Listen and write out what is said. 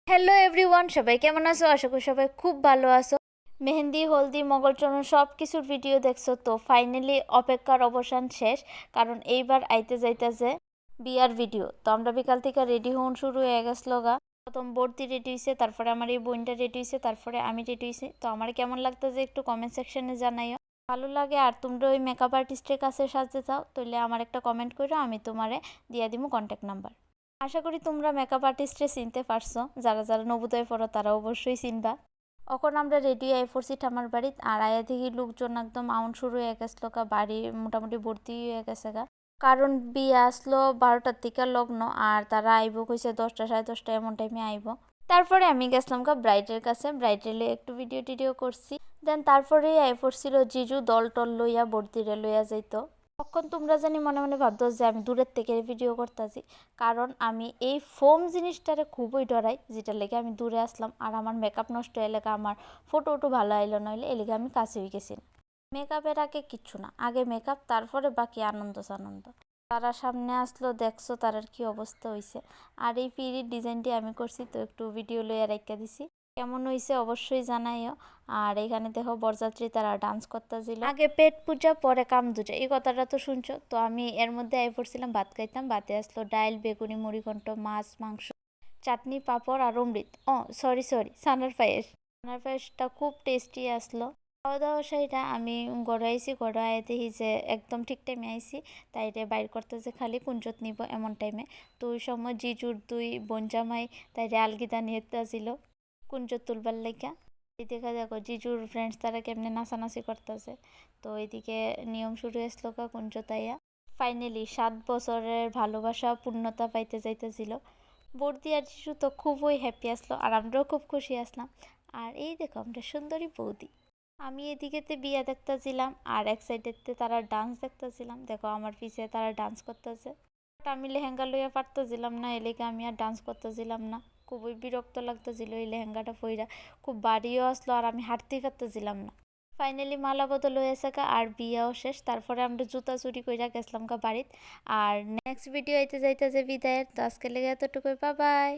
Hello everyone, সবাই কেমন আছো? আশা করি সবাই খুব ভালো আছো। মেহেন্দি, হলদি, মঙ্গলচরণ সব কিছুর ভিডিও দেখছো তো ফাইনালি অপেক্ষার অবসান শেষ। কারণ এইবার আইতে যাইতেছে বিয়ার ভিডিও। তো আমরা বিকাল থেকে রেডি হন শুরু হয়ে গেছিল গা। প্রথম বর্তি রেডি হয়েছে, তারপরে আমার এই বোনটা রেডি হয়েছে, তারপরে আমি রেডি হয়েছি। তো আমার কেমন লাগতেছে একটু কমেন্ট সেকশনে জানাইও। ভালো লাগে আর তোমরা ওই মেকআপ আর্টিস্টের কাছে সাজতে চাও তাহলে আমার একটা কমেন্ট করো, আমি তোমারে দিয়ে দিব কন্ট্যাক্ট নাম্বার। আশা করি তোমরা মেকআপ আর্টিস্টে চিনতে পারছো, যারা যারা নবোদয় পড়ো তারা অবশ্যই চিনবা। এখন আমরা রেডি আই পড়ছি ঠামার বাড়িত, আর আয়া থেকে লোকজন একদম আউন শুরু হয়ে গেছিল গা, বাড়ি মোটামুটি ভর্তি হয়ে গেছে গা। কারণ বিয়ে আসলো 12টার থেকে লগ্ন, আর তারা আইব কইছে 10টা 10:30 এমন টাইমে আইব। তারপরে আমি গেছিলাম গা ব্রাইডের কাছে, ব্রাইডেলে একটু ভিডিও টিডিও করছি। দেন তারপরেই আই পড়ছিল জিজু দল টল লইয়া বর্তিরে লইয়া যাইতো। তখন তোমরা জানি মনে মনে ভাবতো যে আমি দূরের থেকে ভিডিও করতেছি, কারণ আমি এই ফোম জিনিসটারে খুবই ডরাই, যেটা লেগে আমি দূরে আসলাম। আর আমার মেকআপ নষ্ট হয়ে লেগে আমার ফটো ওটো ভালো আইলো নইলে এলেগে আমি কাছে হয়ে গেছি। মেকআপের আগে কিচ্ছু না, আগে মেকআপ, তারপরে বাকি আনন্দ সানন্দ। তারা সামনে আসলো, দেখছো তারার কি অবস্থা হয়েছে। আর এই পিরির ডিজাইনটি আমি করছি, তো একটু ভিডিও লইয়া রাখা দিছি। কেমন হয়েছে অবশ্যই জানাইও। আর এখানে দেখো বরযাত্রী তারা ডান্স করতেছিল। আগে পেট পূজা পরে কাম দুজা, এই কথাটা তো শুনছো। তো আমি এর মধ্যে আই পড়ছিলাম ভাত খাইতাম। ভাতে আসলো ডাইল, বেগুনি, মুড়িঘণ্ট, মাছ, মাংস, চাটনি, পাঁপড় আর অমৃত। সরি সানার পায়েস। সানার পায়েসটা খুব টেস্টি আসলো। খাওয়া দাওয়া সেইটা আমি গড় আইছি, গড় আয় দেখি যে একদম ঠিক টাইমে আইছি। তাইরে বাইর করতে যে খালি কুঞ্জত নিব এমন টাইমে। তো ওই সময় জিজুর দুই বোন জামাই তাইরে আলগিদা নিয়ে আসিল কুঞ্জত তুলবার লাইগা। এই দেখা দেখো জিজুর ফ্রেন্ডস তারা কেমনে নাচানাচি করতেছে। তো এইদিকে নিয়ম শুরু হয়েছিল কুঞ্জতাইয়া। ফাইনালি 7 বছরের ভালোবাসা পূর্ণতা পাইতে যাইতেছিল। বর্দি আর জিজু তো খুবই হ্যাপি আসলো, আর আমরাও খুব খুশি আসলাম। আর এই দেখো আমরা সুন্দরী বৌদি। আমি এদিকেতে বিয়া দেখতেছিলাম, আর এক সাইডেতে তারা ডান্স দেখতেছিলাম। দেখো আমার পিছে তারা ডান্স করতেছে। আমি লেহেঙ্গা লইয়া পারতেছিলাম না, এলেকে আমি আর ডান্স করতেছিলাম না। খুবই বিরক্ত লাগতেছিল এই লেহেঙ্গাটা পইরা। খুব বাড়িও আসলো, আর আমি হাঁটতেই পারতেছিলাম না। ফাইনালি মালা বদল হয়েছে গা, আর বিয়াও শেষ। তারপরে আমরা জুতা চুরি কইরা গেছিলাম গা বাড়িত। আর নেক্সট ভিডিও আইতে যাইতেছে বিদায়ের। তো আজকে লেগে এতটুকুই, বাই বাই।